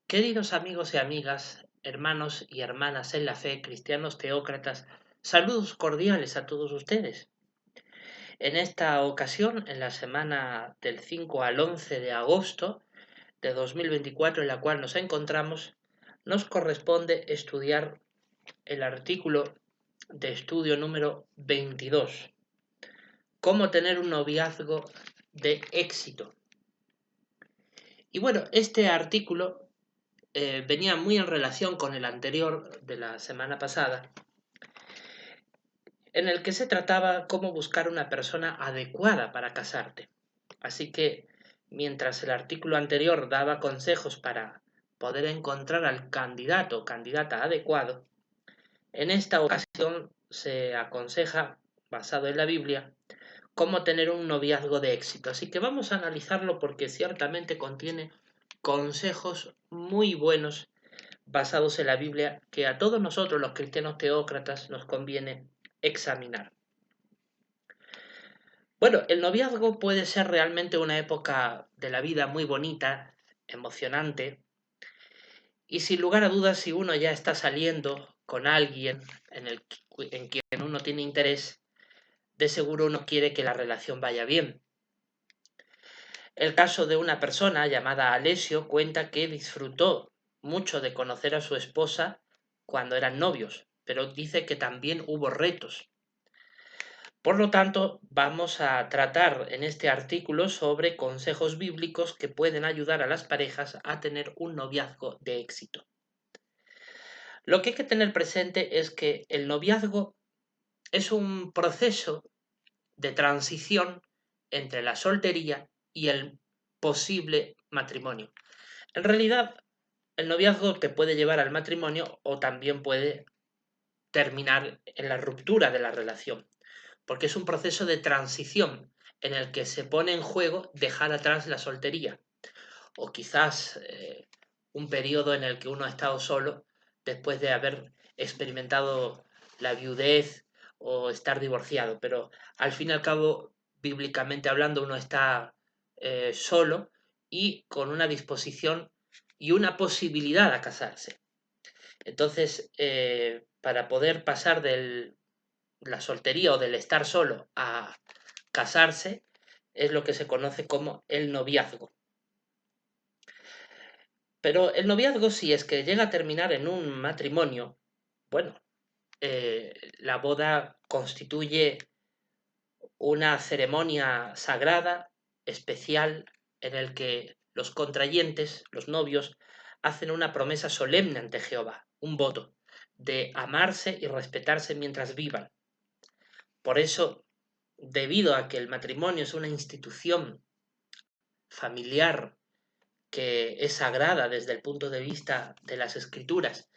Queridos amigos y amigas, hermanos y hermanas en la fe, cristianos teócratas, saludos cordiales a todos ustedes. En esta ocasión, en la semana del 5 al 11 de agosto de 2024 en la cual nos encontramos, nos corresponde estudiar el artículo de estudio número 22, cómo tener un noviazgo de éxito. Y bueno, este artículo venía muy en relación con el anterior de la semana pasada, en el que se trataba cómo buscar una persona adecuada para casarte. Así que, mientras el artículo anterior daba consejos para poder encontrar al candidato o candidata adecuado, en esta ocasión se aconseja, basado en la Biblia, cómo tener un noviazgo de éxito. Así que vamos a analizarlo porque ciertamente contiene consejos muy buenos basados en la Biblia que a todos nosotros los cristianos teócratas nos conviene examinar. Bueno, el noviazgo puede ser realmente una época de la vida muy bonita, emocionante, y sin lugar a dudas, si uno ya está saliendo con alguien en quien uno tiene interés, de seguro uno quiere que la relación vaya bien. El caso de una persona llamada Alessio cuenta que disfrutó mucho de conocer a su esposa cuando eran novios, pero dice que también hubo retos. Por lo tanto, vamos a tratar en este artículo sobre consejos bíblicos que pueden ayudar a las parejas a tener un noviazgo de éxito. Lo que hay que tener presente es que el noviazgo es un proceso de transición entre la soltería y el posible matrimonio. En realidad, el noviazgo te puede llevar al matrimonio o también puede terminar en la ruptura de la relación, porque es un proceso de transición en el que se pone en juego dejar atrás la soltería o quizás un periodo en el que uno ha estado solo después de haber experimentado la viudez o estar divorciado, pero al fin y al cabo, bíblicamente hablando, uno está solo y con una disposición y una posibilidad a casarse. Entonces, para poder pasar de la soltería o del estar solo a casarse, es lo que se conoce como el noviazgo. Pero el noviazgo, si es que llega a terminar en un matrimonio, bueno, la boda constituye una ceremonia sagrada, especial, en el que los contrayentes, los novios, hacen una promesa solemne ante Jehová, un voto de amarse y respetarse mientras vivan. Por eso, debido a que el matrimonio es una institución familiar que es sagrada desde el punto de vista de las escrituras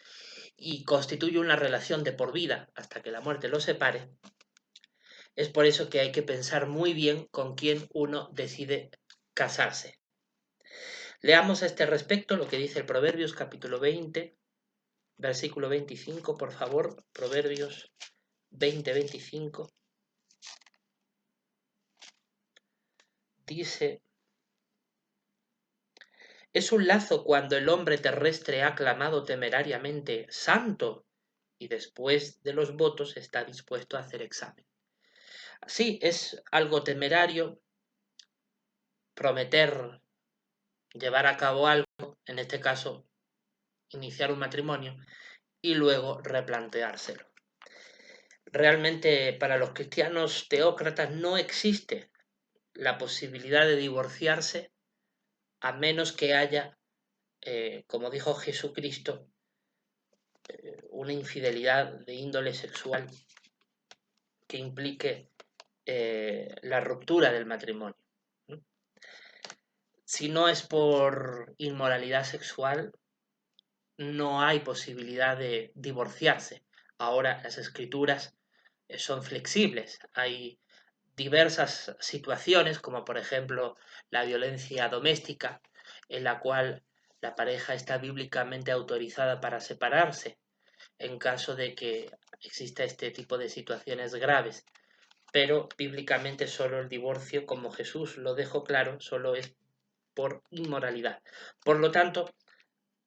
y constituye una relación de por vida hasta que la muerte los separe, es por eso que hay que pensar muy bien con quién uno decide casarse. Leamos a este respecto lo que dice el Proverbios capítulo 20, versículo 25, por favor, Proverbios 20, 25. Dice: es un lazo cuando el hombre terrestre ha clamado temerariamente santo y después de los votos está dispuesto a hacer examen. Sí, es algo temerario prometer llevar a cabo algo, en este caso iniciar un matrimonio, y luego replanteárselo. Realmente para los cristianos teócratas no existe la posibilidad de divorciarse a menos que haya, como dijo Jesucristo, una infidelidad de índole sexual que implique la ruptura del matrimonio. Si no es por inmoralidad sexual, no hay posibilidad de divorciarse. Ahora las escrituras son flexibles. Hay diversas situaciones, como por ejemplo la violencia doméstica, en la cual la pareja está bíblicamente autorizada para separarse en caso de que exista este tipo de situaciones graves. Pero bíblicamente solo el divorcio, como Jesús lo dejó claro, solo es por inmoralidad. Por lo tanto,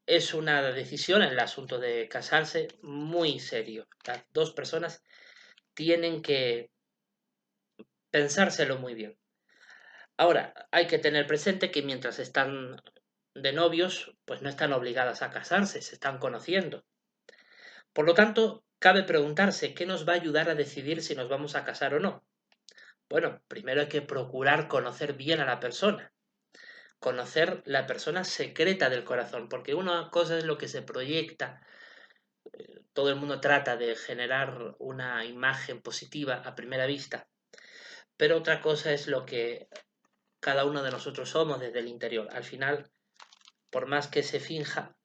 es una decisión en el asunto de casarse muy serio. Las dos personas tienen que pensárselo muy bien. Ahora, hay que tener presente que mientras están de novios, pues no están obligadas a casarse, se están conociendo. Por lo tanto, cabe preguntarse qué nos va a ayudar a decidir si nos vamos a casar o no. Bueno, primero hay que procurar conocer bien a la persona, conocer la persona secreta del corazón, porque una cosa es lo que se proyecta, todo el mundo trata de generar una imagen positiva a primera vista, pero otra cosa es lo que cada uno de nosotros somos desde el interior. Al final, por más que se finja,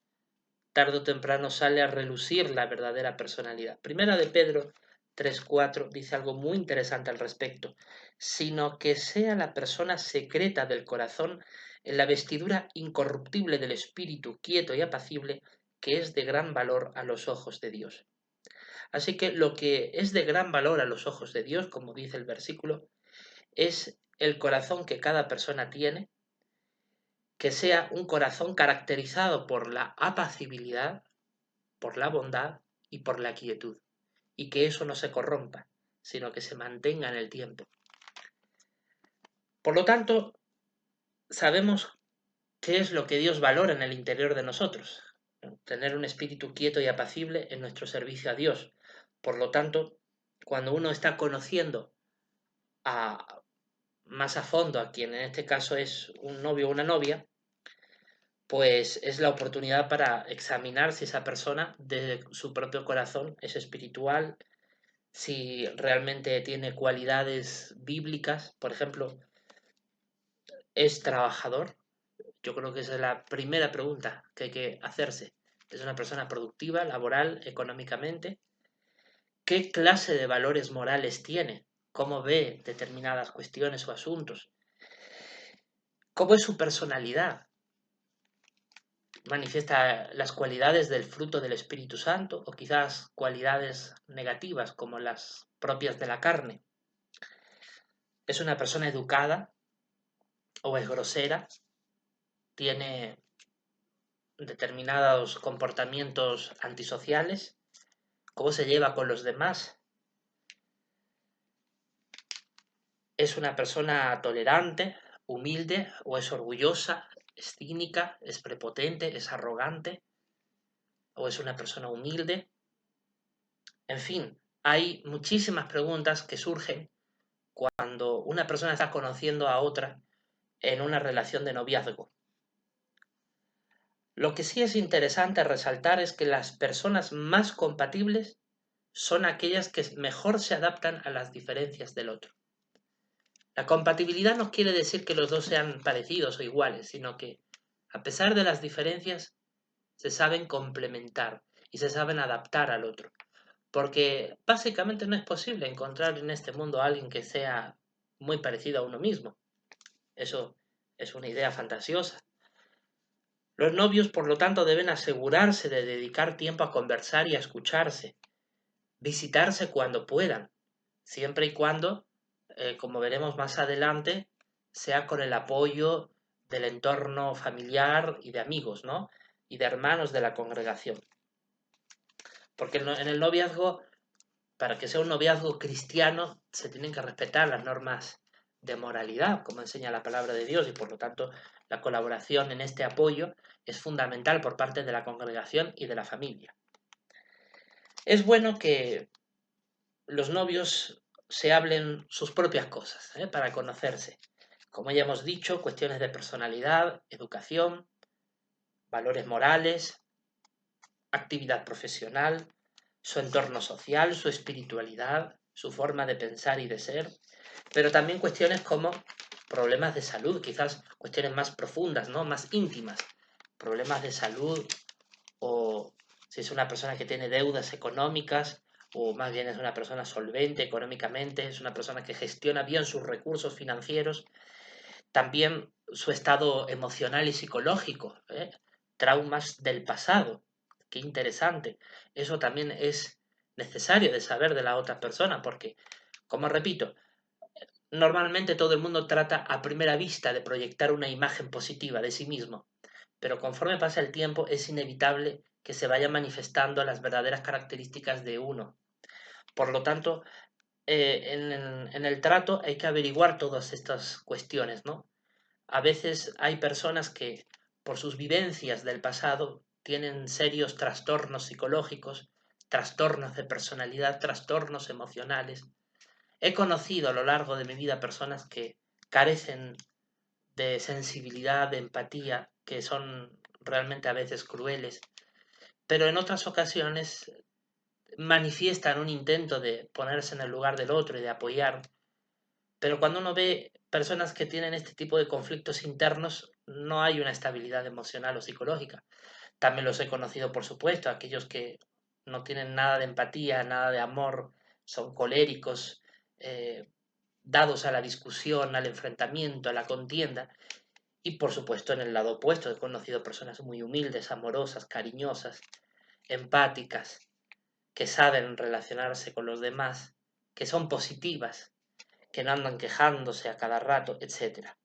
tarde o temprano sale a relucir la verdadera personalidad. Primera de Pedro 3:4 dice algo muy interesante al respecto, sino que sea la persona secreta del corazón en la vestidura incorruptible del espíritu quieto y apacible, que es de gran valor a los ojos de Dios. Así que lo que es de gran valor a los ojos de Dios, como dice el versículo, es el corazón que cada persona tiene, que sea un corazón caracterizado por la apacibilidad, por la bondad y por la quietud, y que eso no se corrompa, sino que se mantenga en el tiempo. Por lo tanto, sabemos qué es lo que Dios valora en el interior de nosotros, ¿no? Tener un espíritu quieto y apacible en nuestro servicio a Dios. Por lo tanto, cuando uno está conociendo a, más a fondo a quien en este caso es un novio o una novia, pues es la oportunidad para examinar si esa persona de su propio corazón es espiritual, si realmente tiene cualidades bíblicas, por ejemplo, es trabajador. Yo creo que esa es la primera pregunta que hay que hacerse. ¿Es una persona productiva, laboral, económicamente? ¿Qué clase de valores morales tiene? ¿Cómo ve determinadas cuestiones o asuntos? ¿Cómo es su personalidad? ¿Manifiesta las cualidades del fruto del Espíritu Santo o quizás cualidades negativas como las propias de la carne? ¿Es una persona educada o es grosera? ¿Tiene determinados comportamientos antisociales? ¿Cómo se lleva con los demás? ¿Es una persona tolerante, humilde o es orgullosa, es cínica, es prepotente, es arrogante o es una persona humilde? En fin, hay muchísimas preguntas que surgen cuando una persona está conociendo a otra en una relación de noviazgo. Lo que sí es interesante resaltar es que las personas más compatibles son aquellas que mejor se adaptan a las diferencias del otro. La compatibilidad no quiere decir que los dos sean parecidos o iguales, sino que, a pesar de las diferencias, se saben complementar y se saben adaptar al otro. Porque básicamente no es posible encontrar en este mundo a alguien que sea muy parecido a uno mismo. Eso es una idea fantasiosa. Los novios, por lo tanto, deben asegurarse de dedicar tiempo a conversar y a escucharse, visitarse cuando puedan, siempre y cuando, como veremos más adelante, sea con el apoyo del entorno familiar y de amigos, ¿no? Y de hermanos de la congregación. Porque en el noviazgo, para que sea un noviazgo cristiano, se tienen que respetar las normas de moralidad, como enseña la palabra de Dios, y por lo tanto la colaboración en este apoyo es fundamental por parte de la congregación y de la familia. Es bueno que los novios se hablen sus propias cosas, para conocerse. Como ya hemos dicho, cuestiones de personalidad, educación, valores morales, actividad profesional, su entorno social, su espiritualidad, su forma de pensar y de ser, pero también cuestiones como problemas de salud, quizás cuestiones más profundas, ¿no? Más íntimas, problemas de salud o si es una persona que tiene deudas económicas o más bien es una persona solvente económicamente, es una persona que gestiona bien sus recursos financieros, también su estado emocional y psicológico, traumas del pasado. Qué interesante. Eso también es necesario de saber de la otra persona porque, como repito, normalmente todo el mundo trata a primera vista de proyectar una imagen positiva de sí mismo, pero conforme pasa el tiempo es inevitable que se vayan manifestando las verdaderas características de uno. Por lo tanto, en el trato hay que averiguar todas estas cuestiones, ¿no? A veces hay personas que, por sus vivencias del pasado, tienen serios trastornos psicológicos, trastornos de personalidad, trastornos emocionales. He conocido a lo largo de mi vida personas que carecen de sensibilidad, de empatía, que son realmente a veces crueles, pero en otras ocasiones manifiestan un intento de ponerse en el lugar del otro y de apoyar. Pero cuando uno ve personas que tienen este tipo de conflictos internos, no hay una estabilidad emocional o psicológica. También los he conocido, por supuesto, aquellos que no tienen nada de empatía, nada de amor, son coléricos, eh, dados a la discusión, al enfrentamiento, a la contienda. Y por supuesto, en el lado opuesto, he conocido personas muy humildes, amorosas, cariñosas, empáticas, que saben relacionarse con los demás, que son positivas, que no andan quejándose a cada rato, etcétera.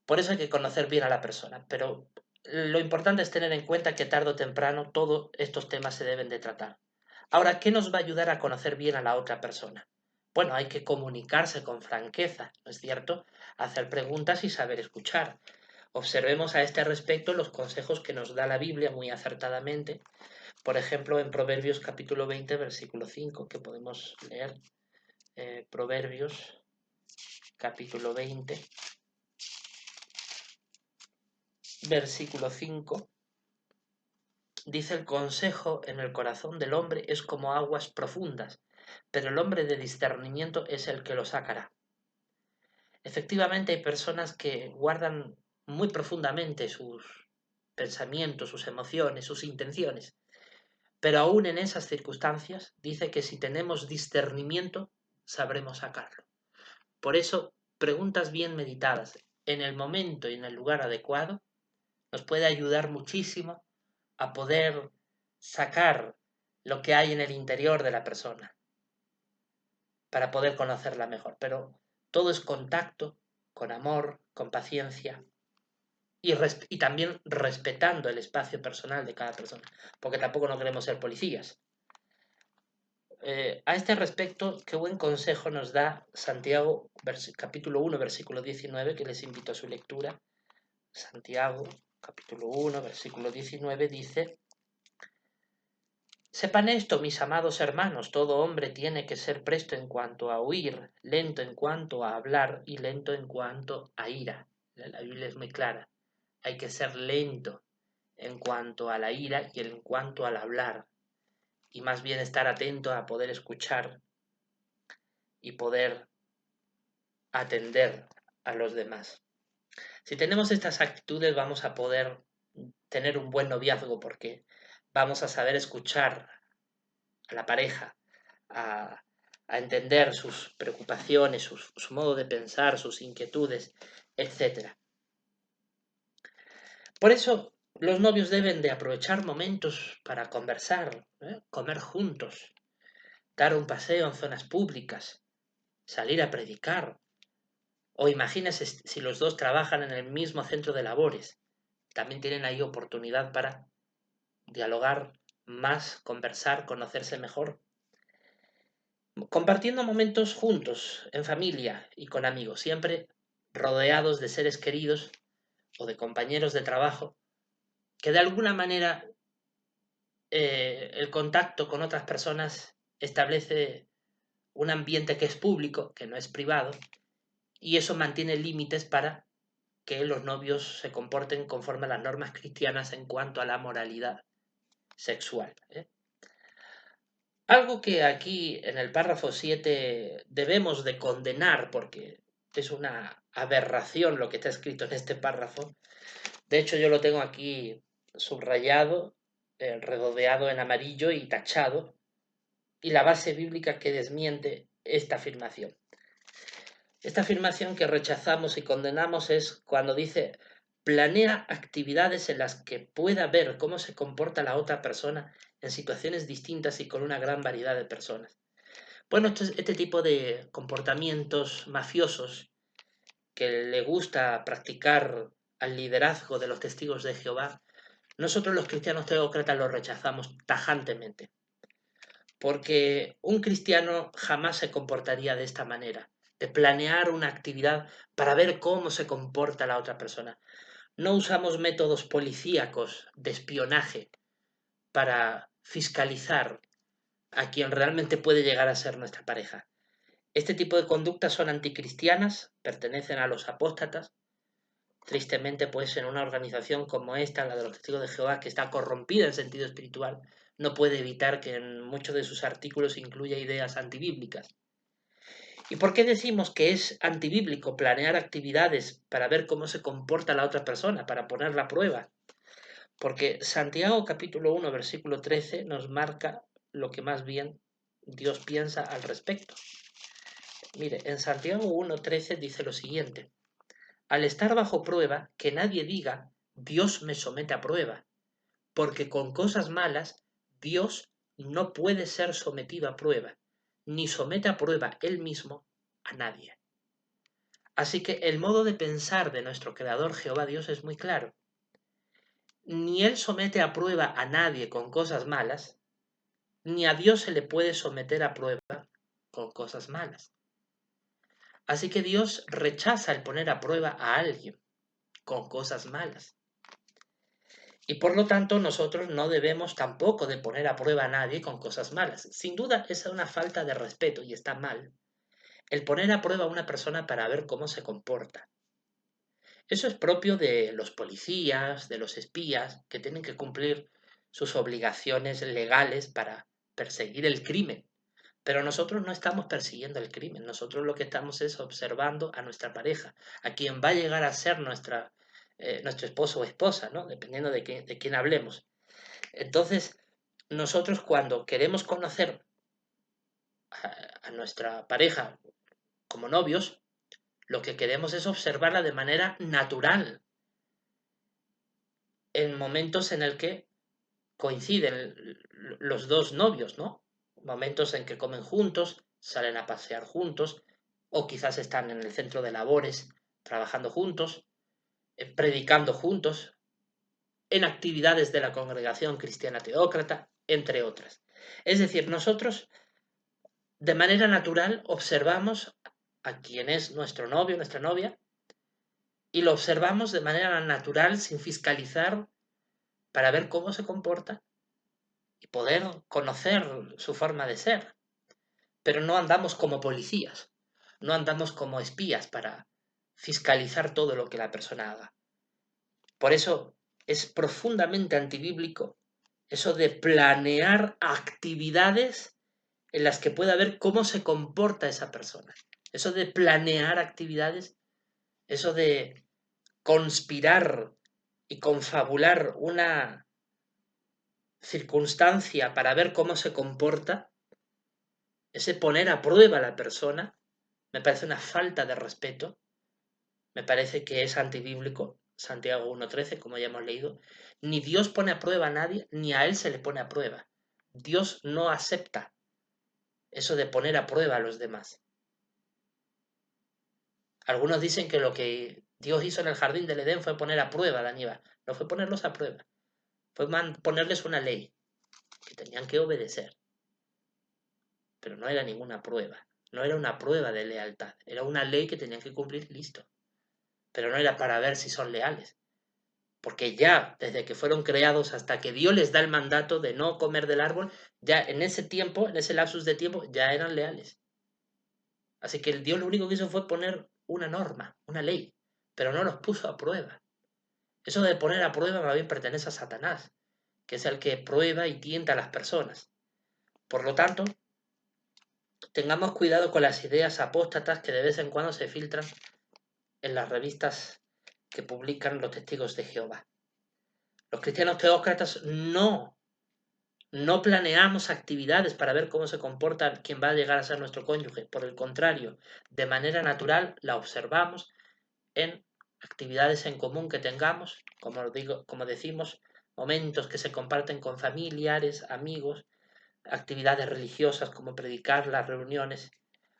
Por eso hay que conocer bien a la persona, pero lo importante es tener en cuenta que tarde o temprano todos estos temas se deben de tratar. Ahora, ¿qué nos va a ayudar a conocer bien a la otra persona? Bueno, hay que comunicarse con franqueza, ¿no es cierto? Hacer preguntas y saber escuchar. Observemos a este respecto los consejos que nos da la Biblia muy acertadamente. Por ejemplo, en Proverbios capítulo 20, versículo 5, que podemos leer. Proverbios capítulo 20, versículo 5. Dice: el consejo en el corazón del hombre es como aguas profundas, pero el hombre de discernimiento es el que lo sacará. Efectivamente, hay personas que guardan muy profundamente sus pensamientos, sus emociones, sus intenciones, pero aún en esas circunstancias dice que si tenemos discernimiento sabremos sacarlo. Por eso, preguntas bien meditadas en el momento y en el lugar adecuado nos puede ayudar muchísimo a poder sacar lo que hay en el interior de la persona para poder conocerla mejor. Pero todo es contacto, con amor, con paciencia y también respetando el espacio personal de cada persona, porque tampoco no queremos ser policías. A este respecto, qué buen consejo nos da Santiago, capítulo 1, versículo 19, que les invito a su lectura. Santiago, capítulo 1, versículo 19, dice: sepan esto, mis amados hermanos, todo hombre tiene que ser presto en cuanto a oír, lento en cuanto a hablar y lento en cuanto a ira. La Biblia es muy clara. Hay que ser lento en cuanto a la ira y en cuanto al hablar. Y más bien estar atento a poder escuchar y poder atender a los demás. Si tenemos estas actitudes vamos a poder tener un buen noviazgo porque vamos a saber escuchar a la pareja, a, a entender sus preocupaciones, su modo de pensar, sus inquietudes, etc. Por eso los novios deben de aprovechar momentos para conversar, comer juntos, dar un paseo en zonas públicas, salir a predicar. O imagínense si los dos trabajan en el mismo centro de labores. También tienen ahí oportunidad para dialogar más, conversar, conocerse mejor. Compartiendo momentos juntos, en familia y con amigos, siempre rodeados de seres queridos o de compañeros de trabajo, que de alguna manera el contacto con otras personas establece un ambiente que es público, que no es privado, y eso mantiene límites para que los novios se comporten conforme a las normas cristianas en cuanto a la moralidad sexual. Algo que aquí en el párrafo 7 debemos de condenar porque es una aberración lo que está escrito en este párrafo. De hecho, yo lo tengo aquí subrayado, redondeado en amarillo y tachado, y la base bíblica que desmiente esta afirmación. Esta afirmación que rechazamos y condenamos es cuando dice: planea actividades en las que pueda ver cómo se comporta la otra persona en situaciones distintas y con una gran variedad de personas. Bueno, este tipo de comportamientos mafiosos que le gusta practicar al liderazgo de los testigos de Jehová, nosotros los cristianos teócratas lo rechazamos tajantemente. Porque un cristiano jamás se comportaría de esta manera, de planear una actividad para ver cómo se comporta la otra persona. No usamos métodos policíacos de espionaje para fiscalizar a quien realmente puede llegar a ser nuestra pareja. Este tipo de conductas son anticristianas, pertenecen a los apóstatas. Tristemente, pues en una organización como esta, la de los Testigos de Jehová, que está corrompida en sentido espiritual, no puede evitar que en muchos de sus artículos incluya ideas antibíblicas. ¿Y por qué decimos que es antibíblico planear actividades para ver cómo se comporta la otra persona, para ponerla a prueba? Porque Santiago capítulo 1, versículo 13 nos marca lo que más bien Dios piensa al respecto. Mire, en Santiago 1:13 dice lo siguiente: al estar bajo prueba, que nadie diga, Dios me somete a prueba, porque con cosas malas Dios no puede ser sometido a prueba, ni somete a prueba él mismo a nadie. Así que el modo de pensar de nuestro Creador Jehová Dios es muy claro. Ni él somete a prueba a nadie con cosas malas, ni a Dios se le puede someter a prueba con cosas malas. Así que Dios rechaza el poner a prueba a alguien con cosas malas. Y por lo tanto nosotros no debemos tampoco de poner a prueba a nadie con cosas malas. Sin duda esa es una falta de respeto y está mal. El poner a prueba a una persona para ver cómo se comporta. Eso es propio de los policías, de los espías, que tienen que cumplir sus obligaciones legales para perseguir el crimen. Pero nosotros no estamos persiguiendo el crimen, nosotros lo que estamos es observando a nuestra pareja, a quien va a llegar a ser nuestro esposo o esposa, ¿no? Dependiendo de quién hablemos. Entonces, nosotros cuando queremos conocer a nuestra pareja como novios, lo que queremos es observarla de manera natural, en momentos en el que coinciden los dos novios, ¿no? Momentos en que comen juntos, salen a pasear juntos, o quizás están en el centro de labores trabajando juntos, predicando juntos, en actividades de la congregación cristiana teócrata, entre otras. Es decir, nosotros de manera natural observamos a quien es nuestro novio, nuestra novia, y lo observamos de manera natural, sin fiscalizar, para ver cómo se comporta y poder conocer su forma de ser. Pero no andamos como policías, no andamos como espías para fiscalizar todo lo que la persona haga. Por eso es profundamente antibíblico eso de planear actividades en las que pueda ver cómo se comporta esa persona. Eso de planear actividades, eso de conspirar y confabular una circunstancia para ver cómo se comporta, ese poner a prueba a la persona, me parece una falta de respeto, me parece que es antibíblico, Santiago 1:13, como ya hemos leído. Ni Dios pone a prueba a nadie, ni a él se le pone a prueba. Dios no acepta eso de poner a prueba a los demás. Algunos dicen que lo que Dios hizo en el jardín del Edén fue poner a prueba a Adán y Eva. No fue ponerlos a prueba, fue ponerles una ley que tenían que obedecer. Pero no era ninguna prueba, no era una prueba de lealtad, era una ley que tenían que cumplir, listo. Pero no era para ver si son leales, porque ya desde que fueron creados hasta que Dios les da el mandato de no comer del árbol, ya en ese tiempo, en ese lapsus de tiempo, ya eran leales. Así que el Dios lo único que hizo fue poner una norma, una ley, pero no los puso a prueba. Eso de poner a prueba más bien pertenece a Satanás, que es el que prueba y tienta a las personas. Por lo tanto, tengamos cuidado con las ideas apóstatas que de vez en cuando se filtran en las revistas que publican los testigos de Jehová. Los cristianos teócratas no planeamos actividades para ver cómo se comporta quien va a llegar a ser nuestro cónyuge. Por el contrario, de manera natural la observamos en actividades en común que tengamos, como decimos, momentos que se comparten con familiares, amigos, actividades religiosas como predicar, las reuniones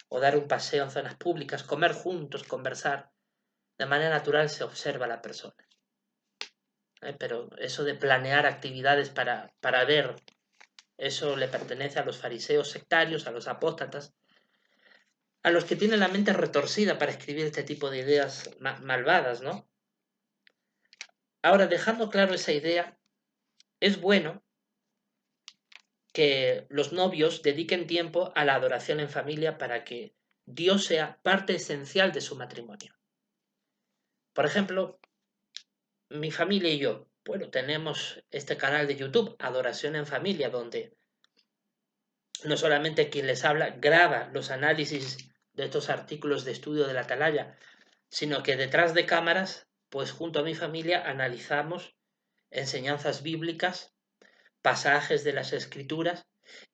o dar un paseo en zonas públicas, comer juntos, conversar. De manera natural se observa a la persona. Pero eso de planear actividades para ver, eso le pertenece a los fariseos sectarios, a los apóstatas, a los que tienen la mente retorcida para escribir este tipo de ideas malvadas, ¿no? Ahora, dejando claro esa idea, es bueno que los novios dediquen tiempo a la adoración en familia para que Dios sea parte esencial de su matrimonio. Por ejemplo, mi familia y yo, bueno, tenemos este canal de YouTube, Adoración en Familia, donde no solamente quien les habla graba los análisis de estos artículos de estudio de la Atalaya, sino que detrás de cámaras, pues junto a mi familia analizamos enseñanzas bíblicas, pasajes de las Escrituras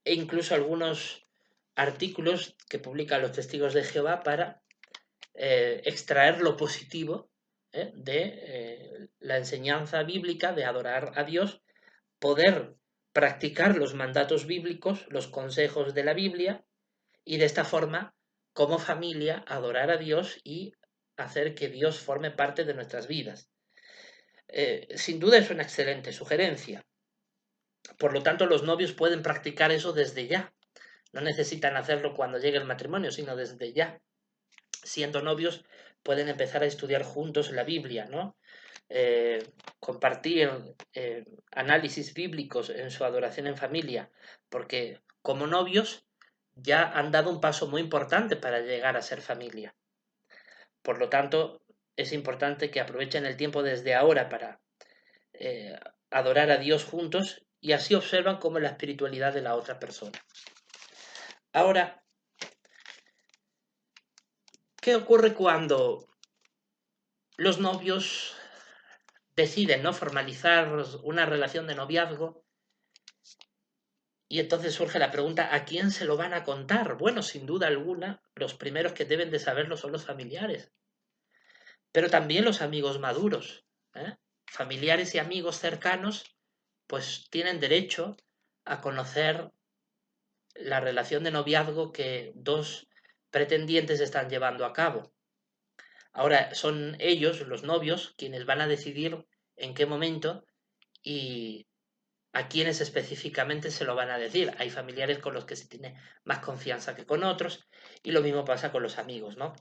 e incluso algunos artículos que publican los testigos de Jehová para extraer lo positivo de la enseñanza bíblica de adorar a Dios, poder practicar los mandatos bíblicos, los consejos de la Biblia y de esta forma, como familia, adorar a Dios y hacer que Dios forme parte de nuestras vidas. Sin duda es una excelente sugerencia. Por lo tanto, los novios pueden practicar eso desde ya. No necesitan hacerlo cuando llegue el matrimonio, sino desde ya. Siendo novios, pueden empezar a estudiar juntos la Biblia, ¿no? Compartir análisis bíblicos en su adoración en familia, porque como novios ya han dado un paso muy importante para llegar a ser familia. Por lo tanto, es importante que aprovechen el tiempo desde ahora para adorar a Dios juntos y así observan cómo es la espiritualidad de la otra persona. Ahora, ¿qué ocurre cuando los novios deciden no formalizar una relación de noviazgo? Y entonces surge la pregunta, ¿a quién se lo van a contar? Bueno, sin duda alguna, los primeros que deben de saberlo son los familiares, pero también los amigos maduros. Familiares y amigos cercanos, pues tienen derecho a conocer la relación de noviazgo que dos pretendientes están llevando a cabo. Ahora son ellos, los novios, quienes van a decidir en qué momento y a quiénes específicamente se lo van a decir. Hay familiares con los que se tiene más confianza que con otros y lo mismo pasa con los amigos, ¿no?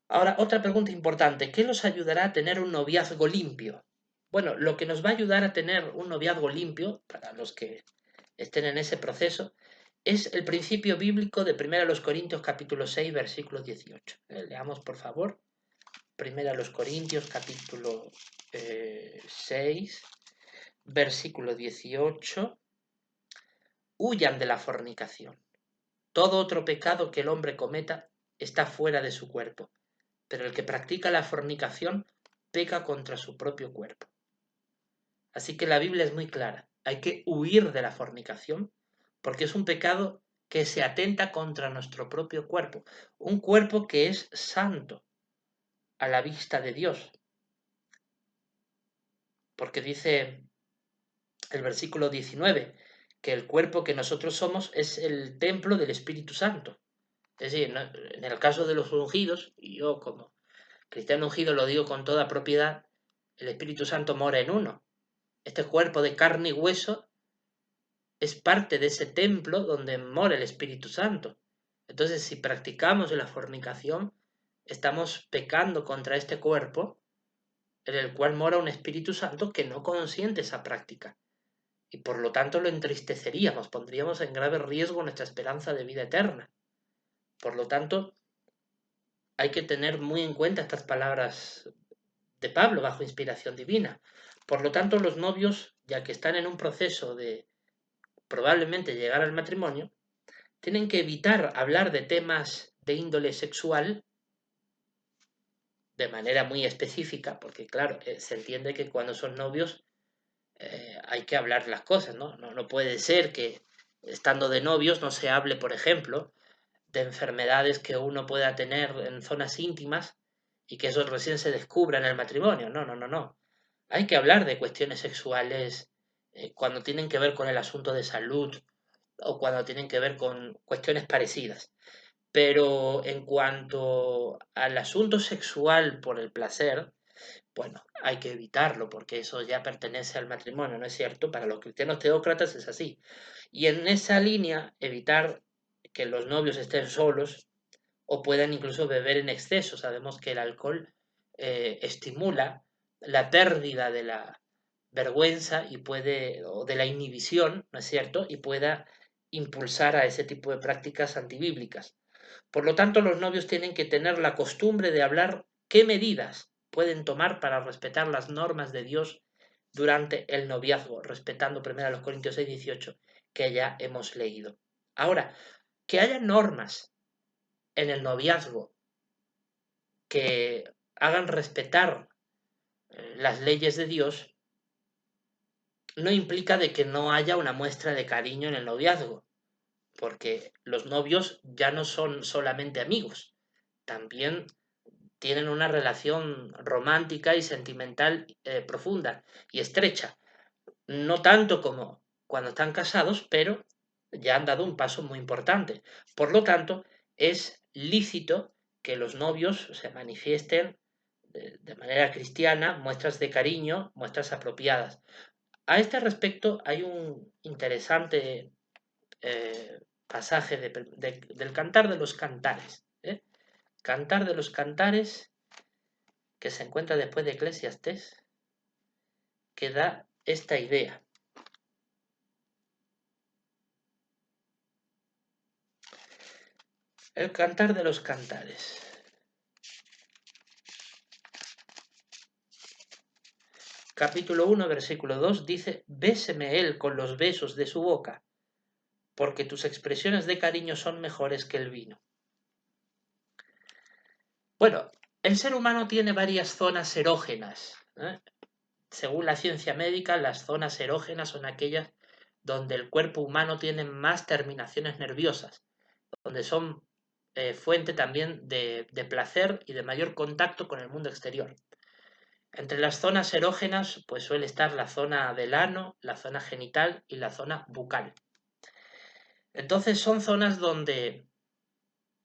Ahora, otra pregunta importante, ¿qué nos ayudará a tener un noviazgo limpio? Bueno, lo que nos va a ayudar a tener un noviazgo limpio, para los que estén en ese proceso, es el principio bíblico de 1 Corintios capítulo 6, versículo 18. Leamos, por favor. 1 Corintios capítulo 6, versículo 18. Huyan de la fornicación. Todo otro pecado que el hombre cometa está fuera de su cuerpo, pero el que practica la fornicación peca contra su propio cuerpo. Así que la Biblia es muy clara. Hay que huir de la fornicación porque es un pecado que se atenta contra nuestro propio cuerpo. Un cuerpo que es santo a la vista de Dios. Porque dice el versículo 19 que el cuerpo que nosotros somos es el templo del Espíritu Santo. Es decir, en el caso de los ungidos, y yo como cristiano ungido lo digo con toda propiedad, el Espíritu Santo mora en uno. Este cuerpo de carne y hueso es parte de ese templo donde mora el Espíritu Santo. Entonces, si practicamos la fornicación, estamos pecando contra este cuerpo en el cual mora un Espíritu Santo que no consiente esa práctica. Y por lo tanto lo entristeceríamos, pondríamos en grave riesgo nuestra esperanza de vida eterna. Por lo tanto, hay que tener muy en cuenta estas palabras de Pablo bajo inspiración divina. Por lo tanto, los novios, ya que están en un proceso de probablemente llegar al matrimonio, tienen que evitar hablar de temas de índole sexual de manera muy específica, porque claro, se entiende que cuando son novios hay que hablar las cosas, ¿no? No puede ser que estando de novios no se hable, por ejemplo, de enfermedades que uno pueda tener en zonas íntimas y que eso recién se descubra en el matrimonio. No. Hay que hablar de cuestiones sexuales cuando tienen que ver con el asunto de salud o cuando tienen que ver con cuestiones parecidas. Pero en cuanto al asunto sexual por el placer, bueno, hay que evitarlo porque eso ya pertenece al matrimonio, ¿no es cierto? Para los cristianos teócratas es así. Y en esa línea, evitar que los novios estén solos o puedan incluso beber en exceso. Sabemos que el alcohol estimula la pérdida de la vergüenza y puede, o de la inhibición, ¿no es cierto? Y pueda impulsar a ese tipo de prácticas antibíblicas. Por lo tanto, los novios tienen que tener la costumbre de hablar qué medidas pueden tomar para respetar las normas de Dios durante el noviazgo, respetando 1 Corintios 6:18, que ya hemos leído. Ahora, que haya normas en el noviazgo que hagan respetar las leyes de Dios, no implica de que no haya una muestra de cariño en el noviazgo, porque los novios ya no son solamente amigos, también tienen una relación romántica y sentimental profunda y estrecha. No tanto como cuando están casados, pero ya han dado un paso muy importante. Por lo tanto, es lícito que los novios se manifiesten de manera cristiana muestras de cariño, muestras apropiadas. A este respecto hay un interesante pasaje del Cantar de los Cantares. Cantar de los Cantares, que se encuentra después de Eclesiastés, que da esta idea. El Cantar de los Cantares. Capítulo 1, versículo 2 dice: Béseme él con los besos de su boca, porque tus expresiones de cariño son mejores que el vino. Bueno, el ser humano tiene varias zonas erógenas, ¿eh? Según la ciencia médica, las zonas erógenas son aquellas donde el cuerpo humano tiene más terminaciones nerviosas, donde son fuente también de placer y de mayor contacto con el mundo exterior. Entre las zonas erógenas, pues suele estar la zona del ano, la zona genital y la zona bucal. Entonces son zonas donde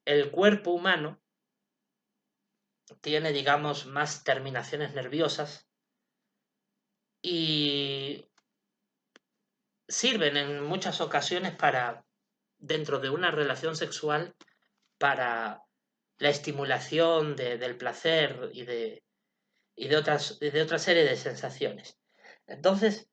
el cuerpo humano tiene, digamos, más terminaciones nerviosas y sirven en muchas ocasiones para, dentro de una relación sexual, para la estimulación del placer y de otra serie de sensaciones. Entonces,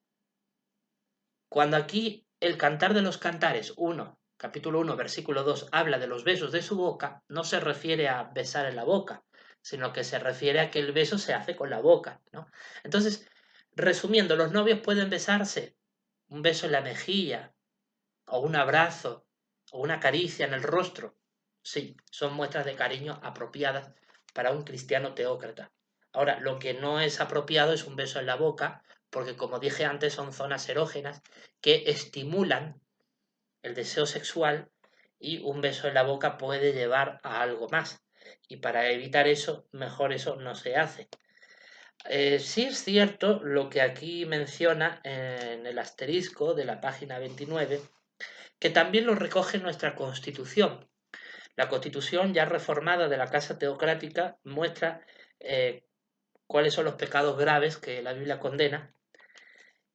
cuando aquí el Cantar de los Cantares 1, capítulo 1, versículo 2, habla de los besos de su boca, no se refiere a besar en la boca, sino que se refiere a que el beso se hace con la boca, ¿no? Entonces, resumiendo, los novios pueden besarse, un beso en la mejilla, o un abrazo, o una caricia en el rostro. Sí, son muestras de cariño apropiadas para un cristiano teócrata. Ahora, lo que no es apropiado es un beso en la boca, porque como dije antes, son zonas erógenas que estimulan el deseo sexual y un beso en la boca puede llevar a algo más. Y para evitar eso, mejor eso no se hace. Sí es cierto lo que aquí menciona en el asterisco de la página 29, que también lo recoge nuestra Constitución. La Constitución ya reformada de la Casa Teocrática muestra cuáles son los pecados graves que la Biblia condena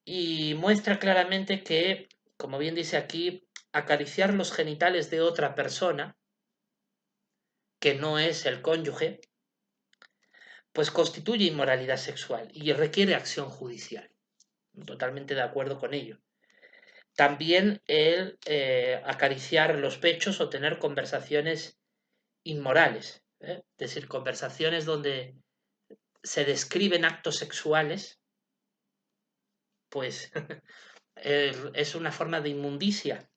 y muestra claramente que, como bien dice aquí, acariciar los genitales de otra persona, que no es el cónyuge, pues constituye inmoralidad sexual y requiere acción judicial. Totalmente de acuerdo con ello. También el acariciar los pechos o tener conversaciones inmorales, es decir, conversaciones donde se describen actos sexuales, pues es una forma de inmundicia.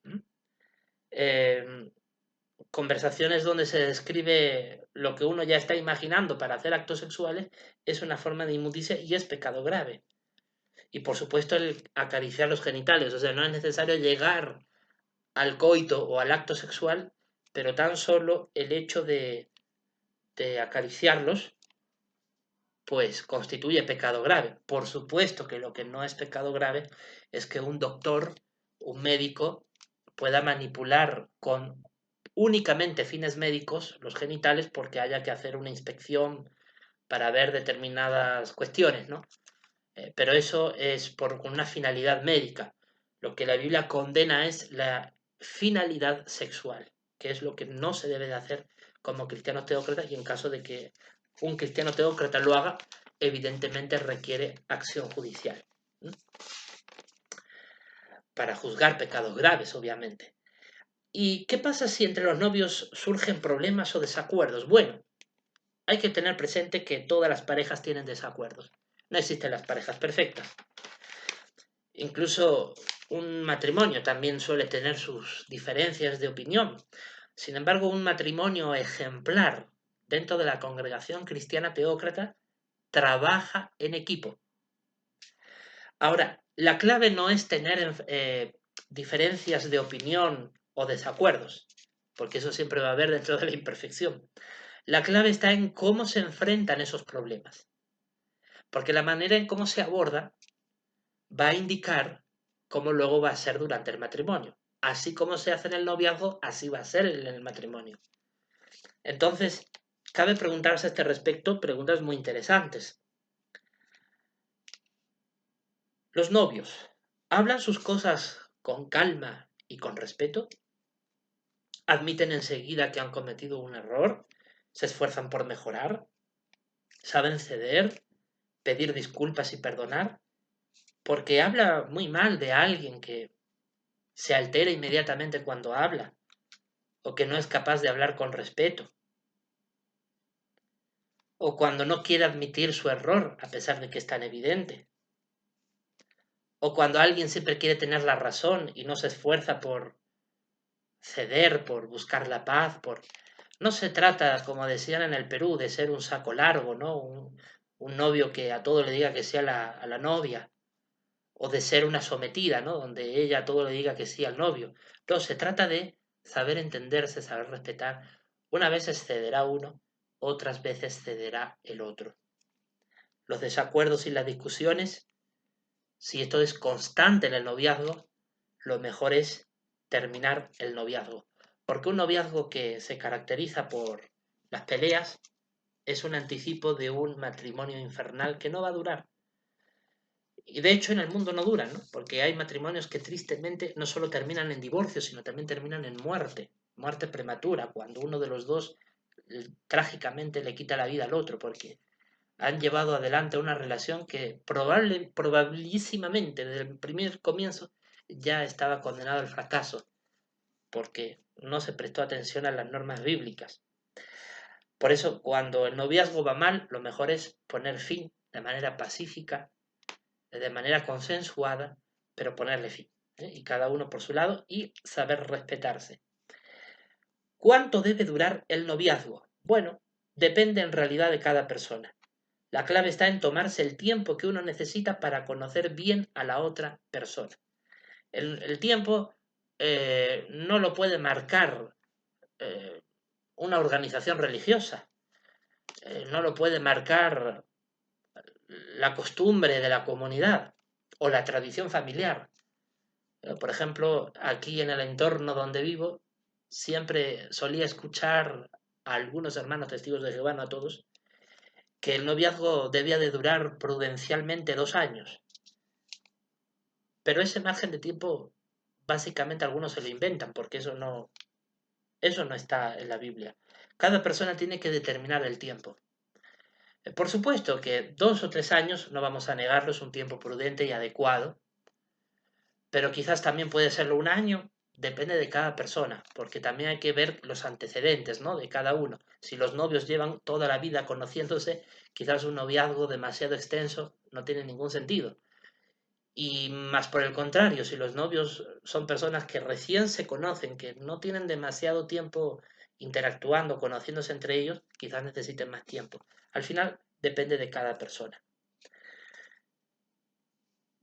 Conversaciones donde se describe lo que uno ya está imaginando para hacer actos sexuales es una forma de inmundicia y es pecado grave. Y por supuesto el acariciar los genitales, o sea, no es necesario llegar al coito o al acto sexual, pero tan solo el hecho de acariciarlos pues constituye pecado grave. Por supuesto que lo que no es pecado grave es que un doctor, un médico, pueda manipular con únicamente fines médicos los genitales porque haya que hacer una inspección para ver determinadas cuestiones, ¿no? Pero eso es por una finalidad médica. Lo que la Biblia condena es la finalidad sexual, que es lo que no se debe de hacer como cristianos teócratas, y en caso de que un cristiano teócrata lo haga, evidentemente requiere acción judicial, ¿m? Para juzgar pecados graves, obviamente. ¿Y qué pasa si entre los novios surgen problemas o desacuerdos? Bueno, hay que tener presente que todas las parejas tienen desacuerdos. No existen las parejas perfectas. Incluso un matrimonio también suele tener sus diferencias de opinión. Sin embargo, un matrimonio ejemplar dentro de la congregación cristiana teócrata trabaja en equipo. Ahora, la clave no es tener diferencias de opinión o desacuerdos, porque eso siempre va a haber dentro de la imperfección. La clave está en cómo se enfrentan esos problemas, porque la manera en cómo se aborda va a indicar cómo luego va a ser durante el matrimonio. Así como se hace en el noviazgo, así va a ser en el matrimonio. Entonces, cabe preguntarse a este respecto preguntas muy interesantes. ¿Los novios hablan sus cosas con calma y con respeto? ¿Admiten enseguida que han cometido un error? ¿Se esfuerzan por mejorar? ¿Saben ceder, pedir disculpas y perdonar? Porque habla muy mal de alguien que se altera inmediatamente cuando habla, o que no es capaz de hablar con respeto, o cuando no quiere admitir su error a pesar de que es tan evidente, o cuando alguien siempre quiere tener la razón y no se esfuerza por ceder, por buscar la paz, por... No se trata, como decían en el Perú, de ser un saco largo, ¿no? Un novio que a todo le diga que sí a la novia, o de ser una sometida, ¿no? Donde ella a todo le diga que sí al novio. No, se trata de saber entenderse, saber respetar. Unas veces cederá uno, otras veces cederá el otro. Los desacuerdos y las discusiones, si esto es constante en el noviazgo, lo mejor es terminar el noviazgo. Porque un noviazgo que se caracteriza por las peleas es un anticipo de un matrimonio infernal que no va a durar. Y de hecho en el mundo no duran, ¿no? Porque hay matrimonios que tristemente no solo terminan en divorcio, sino también terminan en muerte, muerte prematura, cuando uno de los dos trágicamente le quita la vida al otro, porque han llevado adelante una relación que probabilísimamente desde el primer comienzo ya estaba condenada al fracaso, porque no se prestó atención a las normas bíblicas. Por eso, cuando el noviazgo va mal, lo mejor es poner fin de manera pacífica, de manera consensuada, pero ponerle fin, ¿eh? Y cada uno por su lado y saber respetarse. ¿Cuánto debe durar el noviazgo? Bueno, depende en realidad de cada persona. La clave está en tomarse el tiempo que uno necesita para conocer bien a la otra persona. El tiempo no lo puede marcar eh, una organización religiosa, no lo puede marcar la costumbre de la comunidad o la tradición familiar. Por ejemplo, aquí en el entorno donde vivo, siempre solía escuchar a algunos hermanos testigos de Jehová, no a todos, que el noviazgo debía de durar prudencialmente 2 años. Pero ese margen de tiempo, básicamente algunos se lo inventan, porque eso no está en la Biblia. Cada persona tiene que determinar el tiempo. Por supuesto que 2 o 3 años, no vamos a negarlo, es un tiempo prudente y adecuado, pero quizás también puede serlo un año, depende de cada persona, porque también hay que ver los antecedentes, ¿no? De cada uno. Si los novios llevan toda la vida conociéndose, quizás un noviazgo demasiado extenso no tiene ningún sentido. Y más por el contrario, si los novios son personas que recién se conocen, que no tienen demasiado tiempo interactuando, conociéndose entre ellos, quizás necesiten más tiempo. Al final depende de cada persona.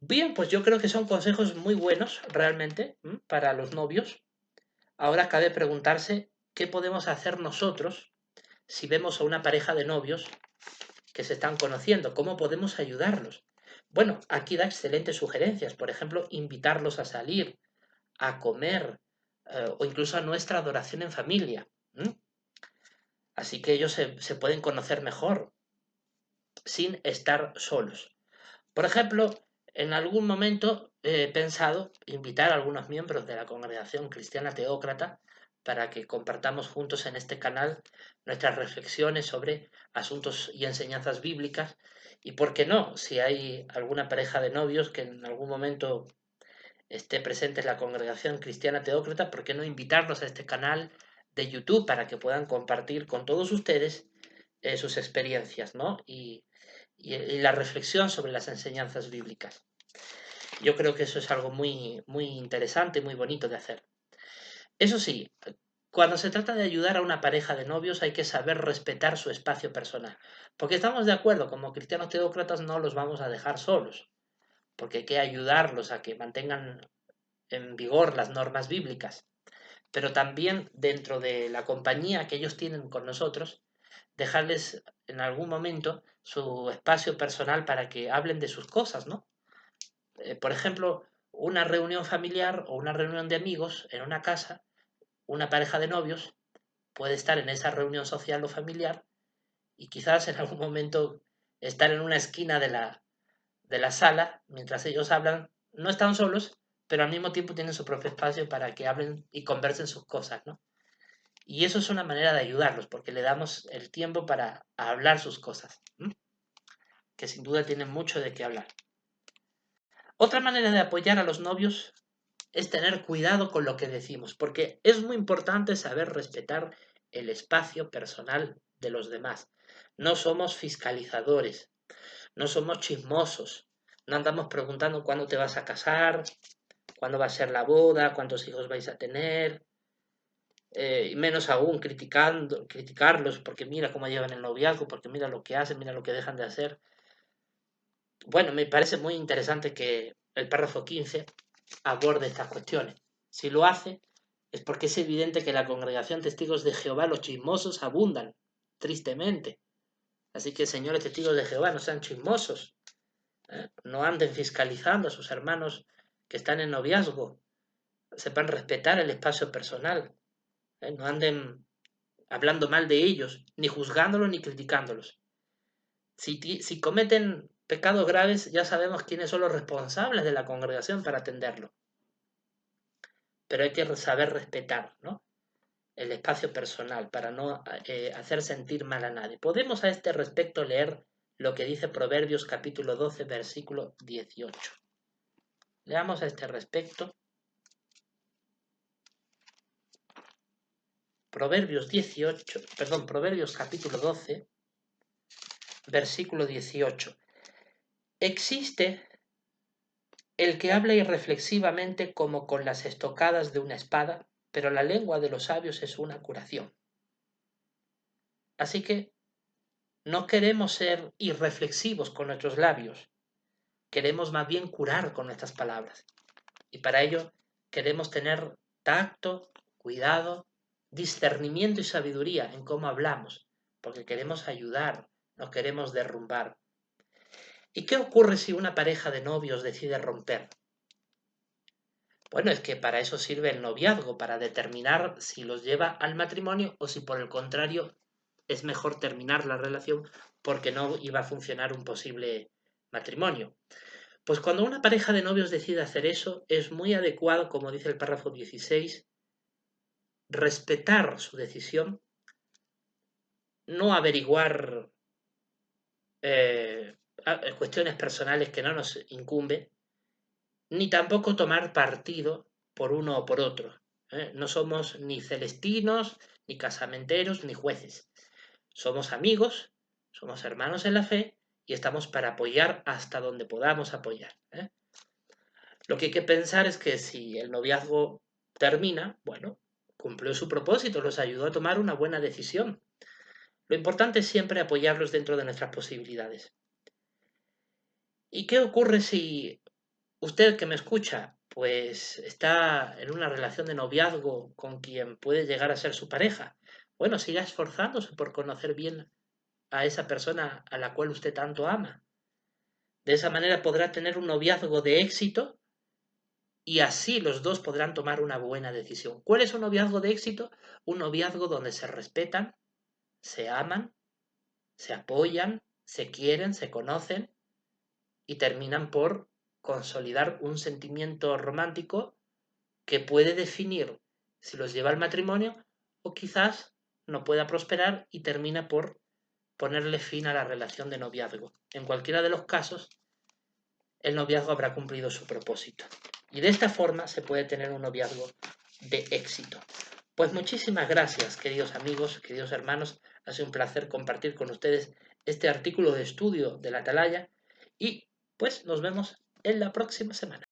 Bien, pues yo creo que son consejos muy buenos realmente para los novios. Ahora cabe preguntarse qué podemos hacer nosotros si vemos a una pareja de novios que se están conociendo, cómo podemos ayudarlos. Bueno, aquí da excelentes sugerencias, por ejemplo, invitarlos a salir, a comer o incluso a nuestra adoración en familia. Así que ellos se pueden conocer mejor. sin estar solos. Por ejemplo, en algún momento he pensado invitar a algunos miembros de la Congregación Cristiana Teócrata para que compartamos juntos en este canal nuestras reflexiones sobre asuntos y enseñanzas bíblicas. Y por qué no, si hay alguna pareja de novios que en algún momento esté presente en la Congregación Cristiana Teócrata, ¿por qué no invitarlos a este canal de YouTube para que puedan compartir con todos ustedes sus experiencias, ¿no? Y la reflexión sobre las enseñanzas bíblicas? Yo creo que eso es algo muy, muy interesante, muy bonito de hacer. Eso sí, cuando se trata de ayudar a una pareja de novios hay que saber respetar su espacio personal, porque estamos de acuerdo, como cristianos teócratas no los vamos a dejar solos, porque hay que ayudarlos a que mantengan en vigor las normas bíblicas, pero también dentro de la compañía que ellos tienen con nosotros, dejarles en algún momento su espacio personal para que hablen de sus cosas, ¿no? Por ejemplo, una reunión familiar o una reunión de amigos en una casa, una pareja de novios puede estar en esa reunión social o familiar y quizás en algún momento estar en una esquina de la sala mientras ellos hablan. No están solos, pero al mismo tiempo tienen su propio espacio para que hablen y conversen sus cosas, ¿no? Y eso es una manera de ayudarlos, porque le damos el tiempo para hablar sus cosas, ¿m? Que sin duda tienen mucho de qué hablar. Otra manera de apoyar a los novios es tener cuidado con lo que decimos, porque es muy importante saber respetar el espacio personal de los demás. No somos fiscalizadores, no somos chismosos, no andamos preguntando cuándo te vas a casar, cuándo va a ser la boda, cuántos hijos vais a tener, y menos aún criticarlos porque mira cómo llevan el noviazgo, porque mira lo que hacen, mira lo que dejan de hacer. Bueno, me parece muy interesante que el párrafo 15 aborde estas cuestiones. Si lo hace, es porque es evidente que en la congregación Testigos de Jehová los chismosos abundan, tristemente. Así que, señores testigos de Jehová, no sean chismosos, ¿eh? No anden fiscalizando a sus hermanos que están en noviazgo, sepan respetar el espacio personal, ¿eh? No anden hablando mal de ellos, ni juzgándolos ni criticándolos. Si cometen pecados graves, ya sabemos quiénes son los responsables de la congregación para atenderlo. Pero hay que saber respetar, ¿no?, el espacio personal para no hacer sentir mal a nadie. Podemos a este respecto leer lo que dice Proverbios capítulo 12, versículo 18. Leamos a este respecto. Proverbios capítulo 12, versículo 18. Existe el que habla irreflexivamente como con las estocadas de una espada, pero la lengua de los sabios es una curación. Así que no queremos ser irreflexivos con nuestros labios, queremos más bien curar con nuestras palabras. Y para ello queremos tener tacto, cuidado, discernimiento y sabiduría en cómo hablamos, porque queremos ayudar, no queremos derrumbar. ¿Y qué ocurre si una pareja de novios decide romper? Bueno, es que para eso sirve el noviazgo, para determinar si los lleva al matrimonio o si por el contrario es mejor terminar la relación porque no iba a funcionar un posible matrimonio. Pues cuando una pareja de novios decide hacer eso, es muy adecuado, como dice el párrafo 16, respetar su decisión, no averiguar eh, cuestiones personales que no nos incumben, ni tampoco tomar partido por uno o por otro. No somos ni celestinos, ni casamenteros, ni jueces. Somos amigos, somos hermanos en la fe y estamos para apoyar hasta donde podamos apoyar. Lo que hay que pensar es que si el noviazgo termina, bueno, cumplió su propósito, los ayudó a tomar una buena decisión. Lo importante es siempre apoyarlos dentro de nuestras posibilidades. ¿Y qué ocurre si usted que me escucha, pues está en una relación de noviazgo con quien puede llegar a ser su pareja? Bueno, siga esforzándose por conocer bien a esa persona a la cual usted tanto ama. De esa manera podrá tener un noviazgo de éxito y así los dos podrán tomar una buena decisión. ¿Cuál es un noviazgo de éxito? Un noviazgo donde se respetan, se aman, se apoyan, se quieren, se conocen y terminan por consolidar un sentimiento romántico que puede definir si los lleva al matrimonio o quizás no pueda prosperar y termina por ponerle fin a la relación de noviazgo. En cualquiera de los casos, el noviazgo habrá cumplido su propósito. Y de esta forma se puede tener un noviazgo de éxito. Pues muchísimas gracias, queridos amigos, queridos hermanos. Ha sido un placer compartir con ustedes este artículo de estudio de la Atalaya y pues nos vemos en la próxima semana.